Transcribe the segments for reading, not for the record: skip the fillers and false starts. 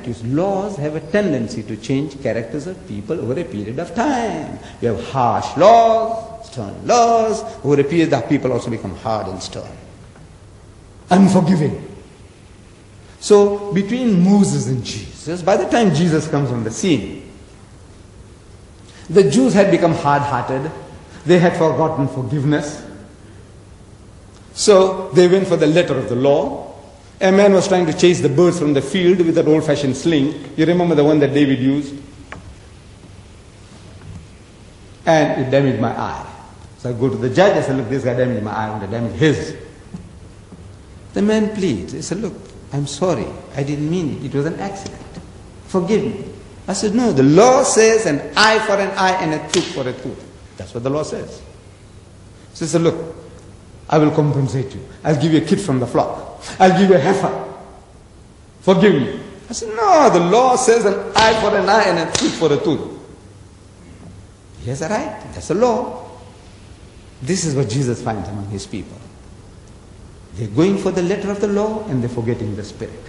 attitudes. Laws have a tendency to change characters of people over a period of time. You have harsh laws, stern laws. Over a period, the people also become hard and stern, unforgiving. So between Moses and Jesus, by the time Jesus comes on the scene, the Jews had become hard-hearted. They had forgotten forgiveness. So they went for the letter of the law. A man was trying to chase the birds from the field with that old-fashioned sling. You remember the one that David used? And it damaged my eye. So I go to the judge, I said, look, this guy damaged my eye, I want to damage his. The man pleads. He said, look, I'm sorry, I didn't mean it. It was an accident. Forgive me. I said, no, the law says an eye for an eye and a tooth for a tooth. That's what the law says. So he said, look, I will compensate you. I'll give you a kid from the flock. I'll give you a heifer. Forgive me. I said, no, the law says an eye for an eye and a tooth for a tooth. He has a right. That's the law. This is what Jesus finds among his people. They're going for the letter of the law and they're forgetting the spirit.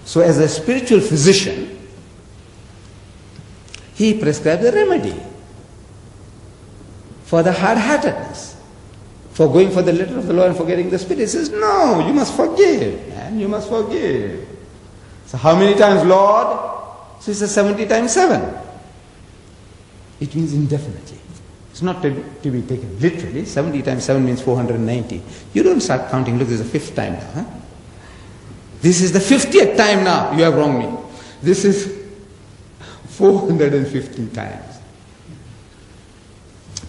So as a spiritual physician, he prescribes a remedy for the hard-heartedness, for going for the letter of the law and forgetting the spirit. He says, no, you must forgive, man, you must forgive. So how many times, Lord? So he says 70 times 7. It means indefinitely. It's not to be taken literally. 70 times 7 means 490. You don't start counting, look, this is the 5th time now. Huh? This is the 50th time now you have wronged me. This is 450 times.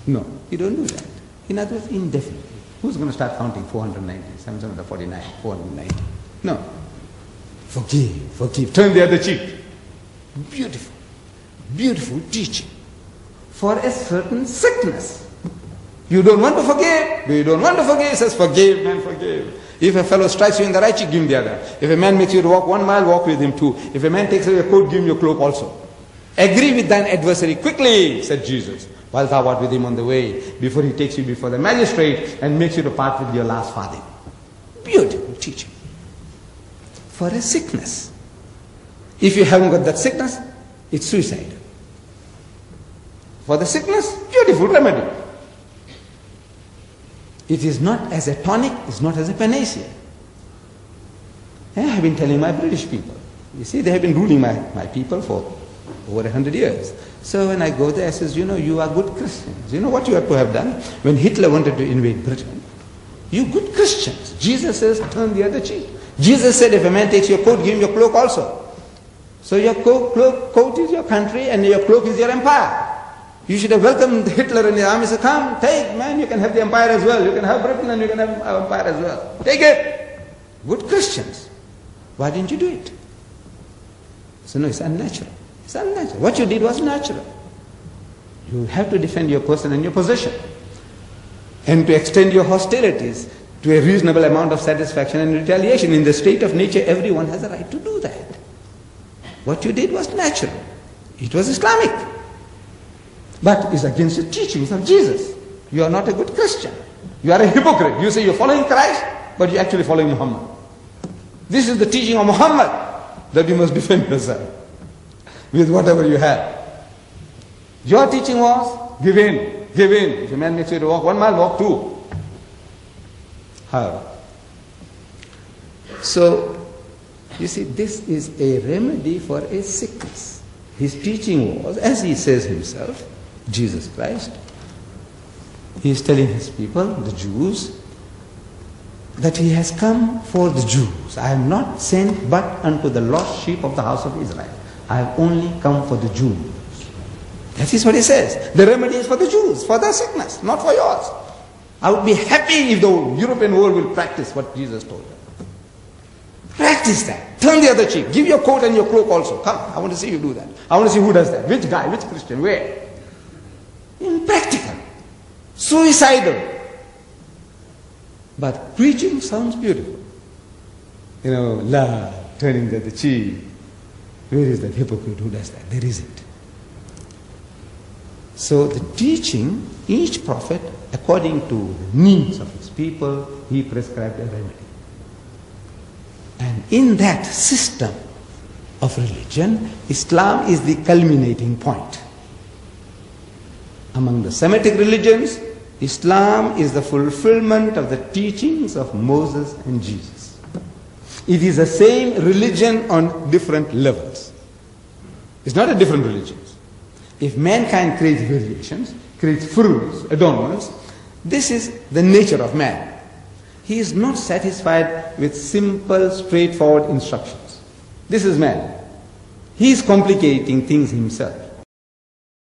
No, you don't do that. In other words, indefinitely. Who's going to start counting 490, 749, 490? No. Forgive, forgive. Turn the other cheek. Beautiful, beautiful teaching for a certain sickness. You don't want to forgive. You don't want to forgive. He says, forgive, man, forgive. If a fellow strikes you in the right cheek, give him the other. If a man makes you to walk 1 mile, walk with him 2. If a man takes away your coat, give him your cloak also. Agree with thine adversary quickly, said Jesus, while thou art with him on the way, before he takes you before the magistrate and makes you to part with your last farthing. Beautiful teaching. For a sickness. If you haven't got that sickness, it's suicide. For the sickness, beautiful remedy. It is not as a tonic, it's not as a panacea. I have been telling my British people. You see, they have been ruling my people for over 100 years. So when I go there, I says, you know, you are good Christians. You know what you have to have done? When Hitler wanted to invade Britain, you good Christians. Jesus says, turn the other cheek. Jesus said, if a man takes your coat, give him your cloak also. So your coat is your country and your cloak is your empire. You should have welcomed Hitler and his army. Said, come, take, man, you can have the empire as well. You can have Britain and you can have our empire as well. Take it. Good Christians. Why didn't you do it? So no, it's unnatural. It's unnatural. What you did was natural. You have to defend your person and your position. And to extend your hostilities to a reasonable amount of satisfaction and retaliation. In the state of nature, everyone has a right to do that. What you did was natural. It was Islamic. But it's against the teachings of Jesus. You are not a good Christian. You are a hypocrite. You say you're following Christ, but you're actually following Muhammad. This is the teaching of Muhammad, that you must defend yourself with whatever you have. Your teaching was, give in, give in. If a man makes you to walk 1 mile, walk 2. However, so, you see, this is a remedy for a sickness. His teaching was, as he says himself, Jesus Christ, he is telling his people, the Jews, that he has come for the Jews. I am not sent but unto the lost sheep of the house of Israel. I have only come for the Jews. That is what he says. The remedy is for the Jews, for their sickness, not for yours. I would be happy if the European world will practice what Jesus told them. Practice that. Turn the other cheek. Give your coat and your cloak also. Come, I want to see you do that. I want to see who does that. Which guy, which Christian, where? Impractical. Suicidal. But preaching sounds beautiful. You know, love, turning the other cheek. Where is that hypocrite who does that? There isn't. So the teaching, each prophet, according to the needs of his people, he prescribed a remedy. And in that system, of religion, Islam is the culminating point. Among the Semitic religions, Islam is the fulfillment of the teachings of Moses and Jesus. It is the same religion on different levels. It's not a different religion. If mankind creates variations, creates frills, adornments, this is the nature of man. He is not satisfied with simple, straightforward instructions. This is man. He is complicating things himself.